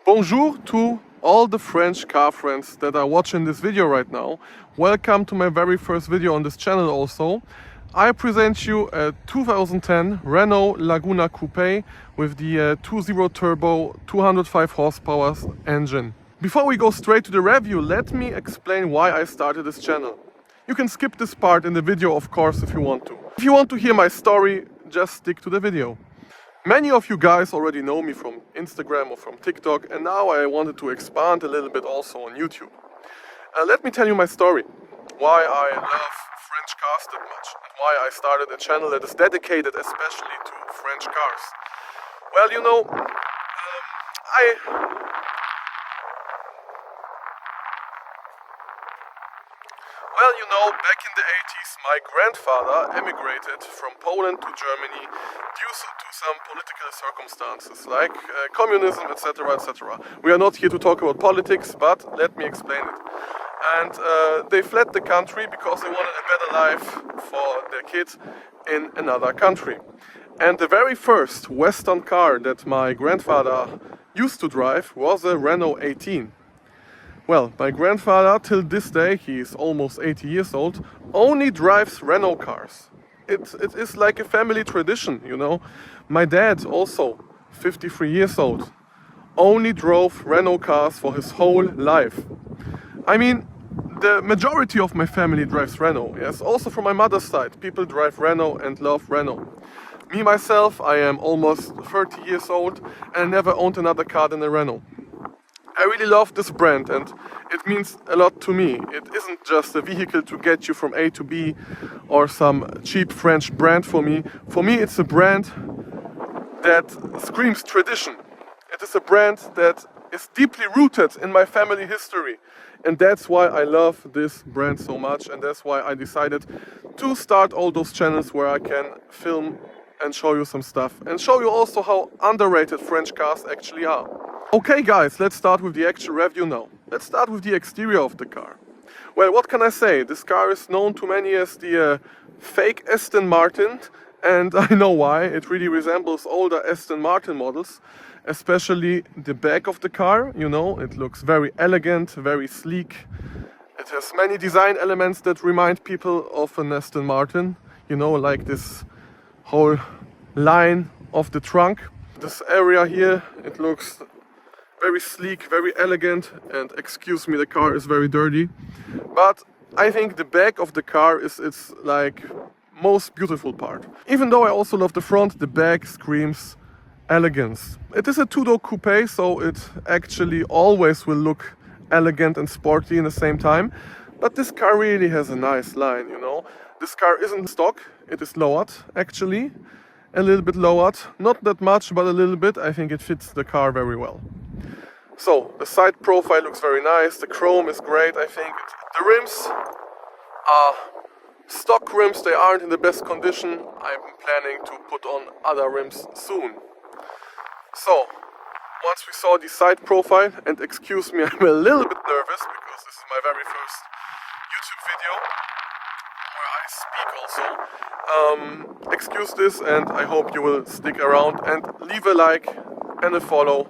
Bonjour to all the French car friends that are watching this video right now. Welcome to my very first video on this channel also. I present you a 2010 Renault Laguna Coupe with the 2.0 turbo 205 horsepower engine. Before we go straight to the review, let me explain why I started this channel. You can skip this part in the video, of course, if you want to. If you want to hear my story, just stick to the video. Many of you guys already know me from Instagram or from TikTok, and now I wanted to expand a little bit also on YouTube. Let me tell you my story, why I love French cars that much, and why I started a channel that is dedicated especially to French cars. Well, you know, back in the 80s, my grandfather emigrated from Poland to Germany due to some political circumstances, like communism, etc., etc. We are not here to talk about politics, but let me explain it. And they fled the country because they wanted a better life for their kids in another country. And the very first Western car that my grandfather used to drive was a Renault 18. Well, my grandfather, till this day, he is almost 80 years old, only drives Renault cars. It is like a family tradition, you know. My dad, also 53 years old, only drove Renault cars for his whole life. I mean, the majority of my family drives Renault, yes. Also from my mother's side, people drive Renault and love Renault. Me, myself, I am almost 30 years old and I never owned another car than a Renault. I really love this brand and it means a lot to me. It isn't just a vehicle to get you from A to B or some cheap French brand for me. For me, it's a brand that screams tradition. It is a brand that is deeply rooted in my family history. And that's why I love this brand so much, and that's why I decided to start all those channels where I can film and show you some stuff and show you also how underrated French cars actually are. Okay guys, let's start with the actual review now. Let's start with the exterior of the car. Well, what can I say? This car is known to many as the fake Aston Martin, and I know why. It really resembles older Aston Martin models, especially the back of the car. You know, it looks very elegant, very sleek. It has many design elements that remind people of an Aston Martin. You know, like this whole line of the trunk. This area here, it looks very sleek, very elegant, and excuse me, the car is very dirty. But I think the back of the car is its like most beautiful part. Even though I also love the front, the back screams elegance. It is a two-door coupe, so it actually always will look elegant and sporty in the same time. But this car really has a nice line, you know. This car isn't stock, it is lowered actually. A little bit lowered, not that much, but a little bit. I think it fits the car very well. So, the side profile looks very nice, the chrome is great, I think. The rims are stock rims, they aren't in the best condition. I'm planning to put on other rims soon. So, once we saw the side profile, and excuse me, I'm a little bit nervous because this is my very first YouTube video where I speak also. Excuse this, and I hope you will stick around and leave a like and a follow.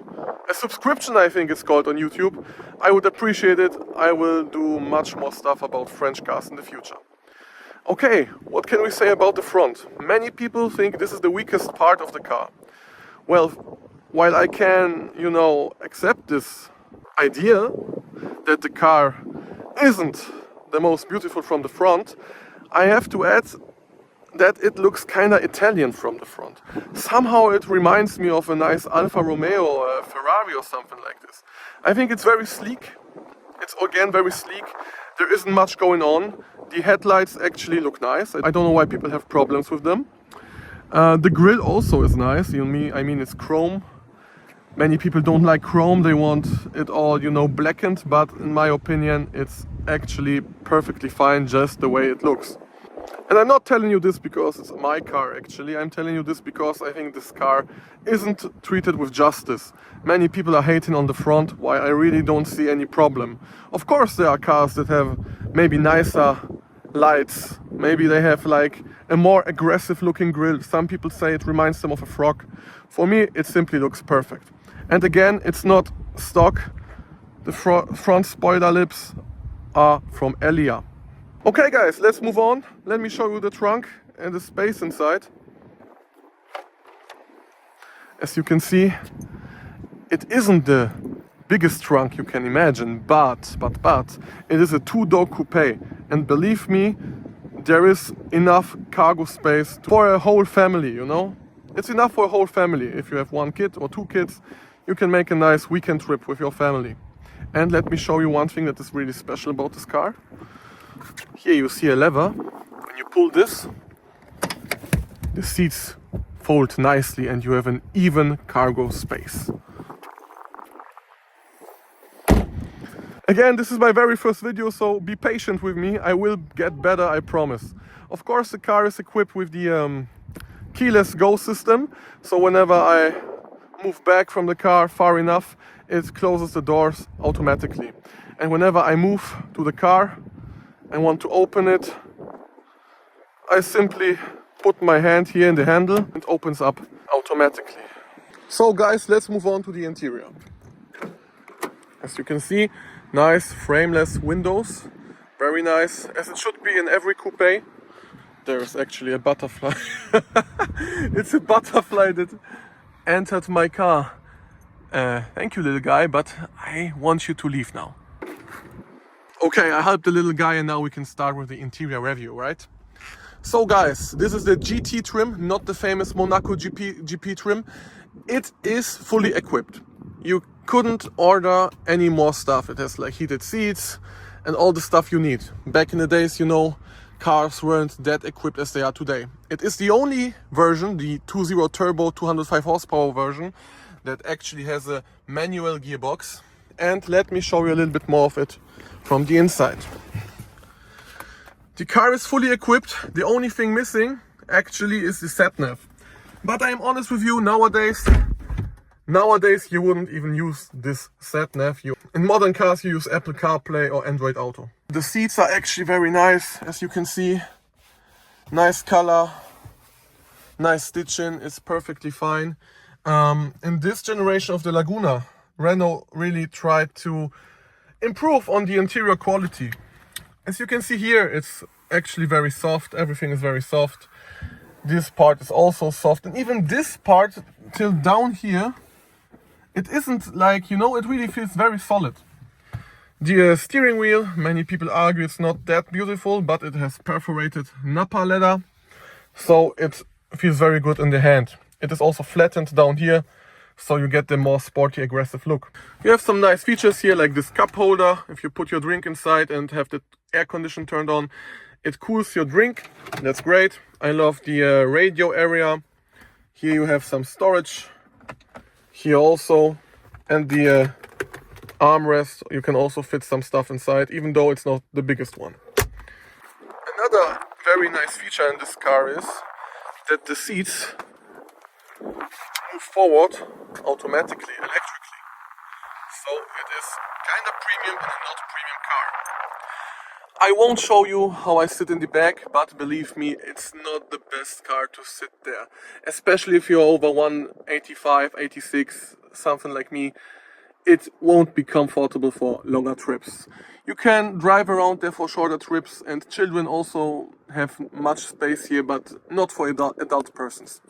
A subscription, I think it's called on YouTube. I would appreciate it. I will do much more stuff about French cars in the future. Okay, what can we say about the front? Many people think this is the weakest part of the car. Well, while I can, you know, accept this idea that the car isn't the most beautiful from the front, I have to add that it looks kinda Italian from the front. Somehow it reminds me of a nice Alfa Romeo or a Ferrari or something like this. I think it's very sleek. It's again very sleek. There isn't much going on. The headlights actually look nice. I don't know why people have problems with them. The grille also is nice. I mean it's chrome. Many people don't like chrome. They want it all, you know, blackened. But in my opinion, it's actually perfectly fine just the way it looks. And I'm not telling you this because it's my car actually, I'm telling you this because I think this car isn't treated with justice. Many people are hating on the front, while I really don't see any problem. Of course there are cars that have maybe nicer lights, maybe they have like a more aggressive looking grille. Some people say it reminds them of a frog. For me it simply looks perfect. And again, it's not stock. The front spoiler lips are from Elia. Okay guys, let's move on. Let me show you the trunk and the space inside. As you can see, it isn't the biggest trunk you can imagine, but it is a two-door coupe, and believe me, there is enough cargo space for a whole family, you know? It's enough for a whole family. If you have one kid or two kids, you can make a nice weekend trip with your family. And let me show you one thing that is really special about this car. Here you see a lever. When you pull this, the seats fold nicely and you have an even cargo space. Again, this is my very first video, so be patient with me. I will get better, I promise. Of course, the car is equipped with the keyless go system, so whenever I move back from the car far enough, it closes the doors automatically. And whenever I move to the car and want to open it, I simply put my hand here in the handle and it opens up automatically. So guys, let's move on to the interior. As you can see, nice frameless windows, very nice, as it should be in every coupe. There's actually a butterfly. It's a butterfly that entered my car. Thank you, little guy, but I want you to leave now. Okay, I helped the little guy and now we can start with the interior review, right? So guys, this is the GT trim, not the famous Monaco GP trim. It is fully equipped. You couldn't order any more stuff. It has like heated seats and all the stuff you need. Back in the days, you know, cars weren't that equipped as they are today. It is the only version, the 2.0 turbo 205 horsepower version, that actually has a manual gearbox. And let me show you a little bit more of it from the inside. The car is fully equipped. The only thing missing actually is the sat-nav. But I'm honest with you, nowadays you wouldn't even use this sat-nav. In modern cars you use Apple CarPlay or Android Auto. The seats are actually very nice, as you can see. Nice color, nice stitching, it's perfectly fine. In this generation of the Laguna, Renault really tried to improve on the interior quality. As you can see here, it's actually very soft, everything is very soft. This part is also soft, and even this part till down here, it isn't like, you know, it really feels very solid. The steering wheel, many people argue it's not that beautiful, but it has perforated Napa leather, so it feels very good in the hand. It is also flattened down here, so you get the more sporty, aggressive look. You have some nice features here, like this cup holder. If you put your drink inside and have the air condition turned on, it cools your drink. That's great. I love the radio area. Here you have some storage. Here also. And the armrest. You can also fit some stuff inside, even though it's not the biggest one. Another very nice feature in this car is that the seats move forward automatically, electrically. So it is kind of premium in a not premium car. I won't show you how I sit in the back, but believe me, it's not the best car to sit there. Especially if you're over 185, 86, something like me. It won't be comfortable for longer trips. You can drive around there for shorter trips, and children also have much space here, but not for adult persons.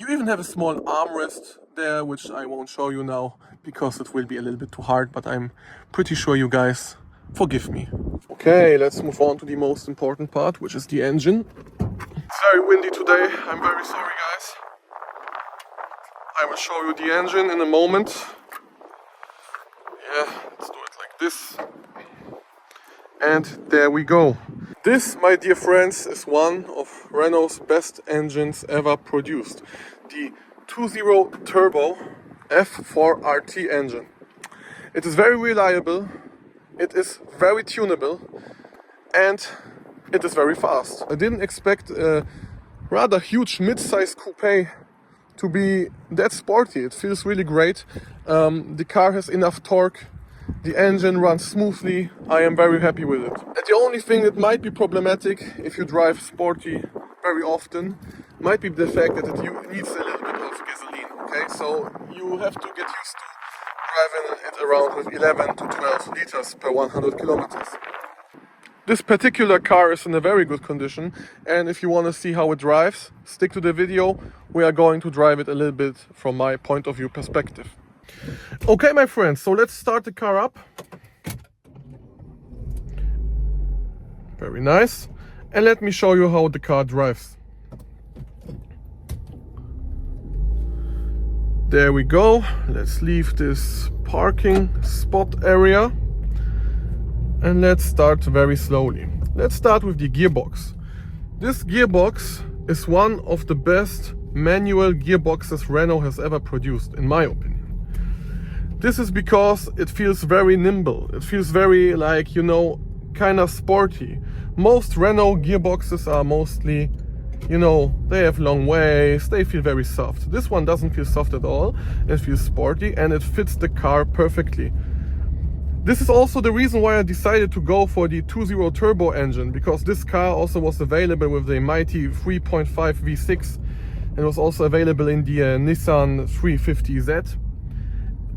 You even have a small armrest there, which I won't show you now because it will be a little bit too hard, but I'm pretty sure you guys forgive me. Okay, let's move on to the most important part, which is the engine. It's very windy today, I'm very sorry guys. I will show you the engine in a moment. Yeah, let's do it like this. And there we go. This, my dear friends, is one of Renault's best engines ever produced. The 2.0 turbo F4RT engine. It is very reliable, it is very tunable, and it is very fast. I didn't expect a rather huge mid-size coupe to be that sporty. It feels really great. The car has enough torque. The engine runs smoothly. I am very happy with it. And the only thing that might be problematic if you drive sporty very often might be the fact that it needs a little bit of gasoline. Okay, so you have to get used to driving it around with 11 to 12 liters per 100 kilometers. This particular car is in a very good condition, and if you want to see how it drives, stick to the video. We are going to drive it a little bit from my point of view perspective. Okay, my friends, so let's start the car up. Very nice. And let me show you how the car drives. There we go. Let's leave this parking spot area. And let's start very slowly. Let's start with the gearbox. This gearbox is one of the best manual gearboxes Renault has ever produced, in my opinion. This is because it feels very nimble. It feels very, like, you know, kind of sporty. Most Renault gearboxes are mostly, you know, they have long ways, they feel very soft. This one doesn't feel soft at all. It feels sporty and it fits the car perfectly. This is also the reason why I decided to go for the 2.0 turbo engine, because this car also was available with the mighty 3.5 V6 and was also available in the Nissan 350Z,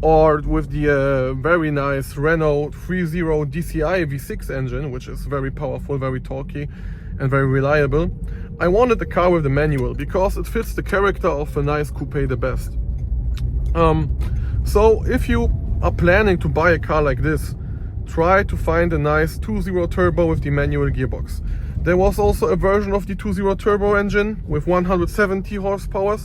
or with the very nice Renault 3.0 DCI V6 engine, which is very powerful, very torquey and very reliable. I wanted the car with the manual because it fits the character of a nice coupe the best. So if you are planning to buy a car like this, try to find a nice 2.0 turbo with the manual gearbox. There was also a version of the 2.0 turbo engine with 170 horsepower,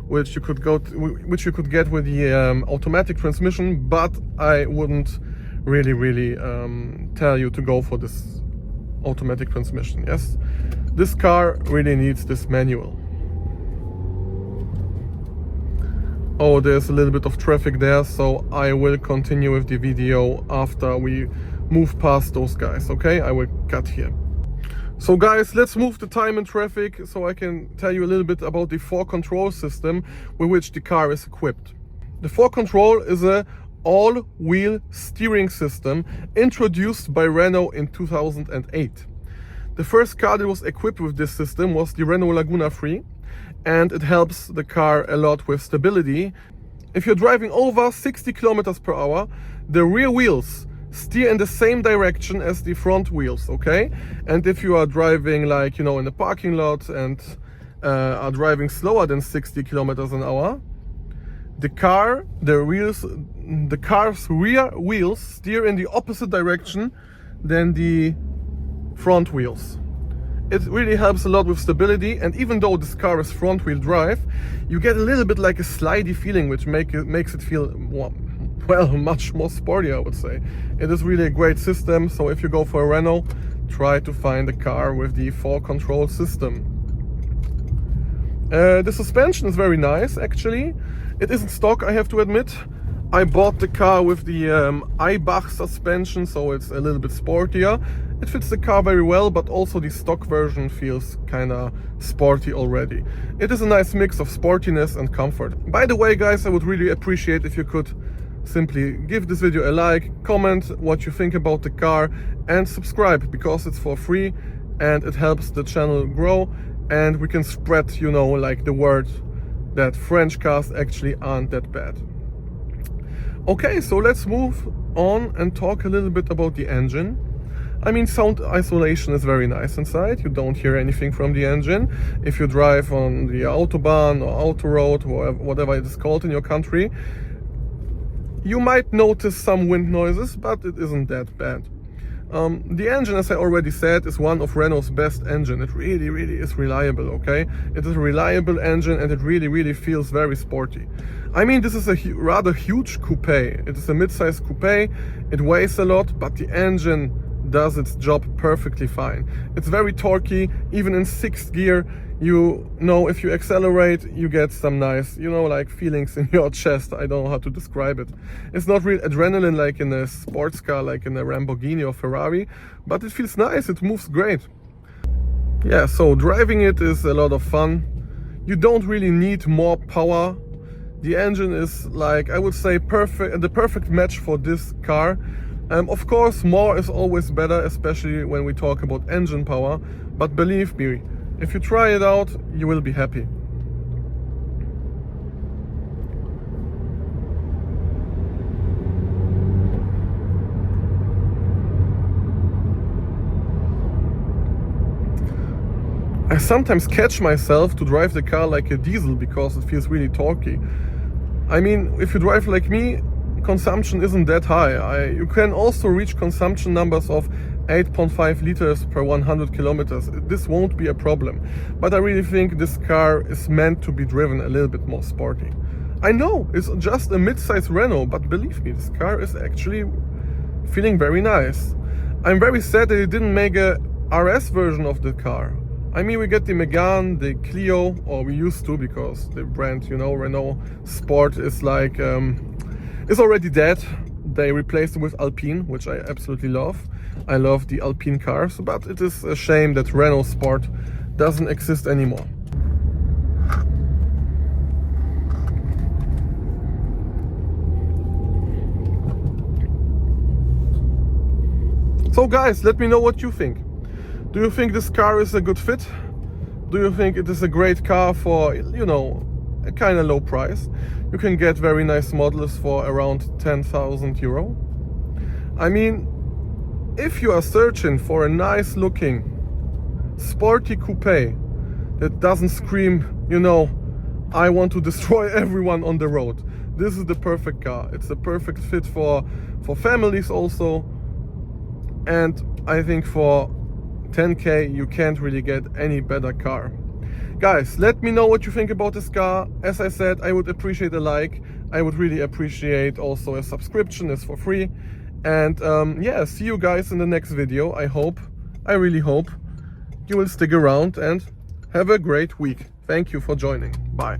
which you could get with the automatic transmission, but I wouldn't really tell you to go for this automatic transmission. Yes, this car really needs this manual. Oh, there's a little bit of traffic there, so I will continue with the video after we move past those guys, okay? I will cut here. So guys, let's move the time in traffic so I can tell you a little bit about the 4Control system with which the car is equipped. The 4Control is a all-wheel steering system introduced by Renault in 2008. The first car that was equipped with this system was the Renault Laguna 3. And it helps the car a lot with stability. If you're driving over 60 kilometers per hour, the rear wheels steer in the same direction as the front wheels, okay? And if you are driving, like, you know, in the parking lot and are driving slower than 60 kilometers an hour, the car's rear wheels steer in the opposite direction than the front wheels. It really helps a lot with stability, and even though this car is front-wheel drive, you get a little bit like a slidey feeling, which makes it feel, well, much more sporty, I would say. It is really a great system, so if you go for a Renault, try to find a car with the 4Control system. The suspension is very nice, actually. It isn't stock, I have to admit. I bought the car with the Eibach suspension, so it's a little bit sportier. It fits the car very well, but also the stock version feels kinda sporty already. It is a nice mix of sportiness and comfort. By the way, guys, I would really appreciate if you could simply give this video a like, comment what you think about the car, and subscribe, because it's for free and it helps the channel grow, and we can spread, you know, like the word that French cars actually aren't that bad. Okay, so let's move on and talk a little bit about the engine. I mean, sound isolation is very nice inside. You don't hear anything from the engine. If you drive on the Autobahn or Autoroad, or whatever it is called in your country, you might notice some wind noises, but it isn't that bad. The engine, as I already said, is one of Renault's best engine. It really is reliable, okay? It is a reliable engine and it really feels very sporty. I mean, this is a rather huge coupe. It is a mid-size coupe. It weighs a lot, but the engine does its job perfectly fine. It's very torquey. Even in 6th gear, you know, if you accelerate, you get some nice, you know, like feelings in your chest. I don't know how to describe it. It's not real adrenaline like in a sports car, like in a Lamborghini or Ferrari, but it feels nice. It moves great. Yeah, so driving it is a lot of fun. You don't really need more power. The engine is, like, I would say, the perfect match for this car. Of course, more is always better, especially when we talk about engine power. But believe me, if you try it out, you will be happy. I sometimes catch myself to drive the car like a diesel because it feels really torquey. I mean, if you drive like me, consumption isn't that high. You can also reach consumption numbers of 8.5 liters per 100 kilometers. This won't be a problem. But I really think this car is meant to be driven a little bit more sporty. I know it's just a mid-size Renault, but believe me, this car is actually feeling very nice. I'm very sad that they didn't make a RS version of the car. I mean, we get the Megane, the Clio, or we used to, because the brand, you know, Renault Sport is like, is already dead. They replaced it with Alpine, which I absolutely love. I love the Alpine cars, but it is a shame that Renault Sport doesn't exist anymore. So guys, let me know what you think. Do you think this car is a good fit? Do you think it is a great car for, you know, a kind of low price? You can get very nice models for around 10,000 euro. I mean, if you are searching for a nice looking, sporty coupe that doesn't scream, you know, I want to destroy everyone on the road, this is the perfect car. It's a perfect fit for families also. And I think for 10K you can't really get any better car. Guys, let me know what you think about this car. As I said, I would appreciate a like. I would really appreciate also a subscription. It's for free. And yeah, see you guys in the next video. I really hope you will stick around and have a great week. Thank you for joining. Bye.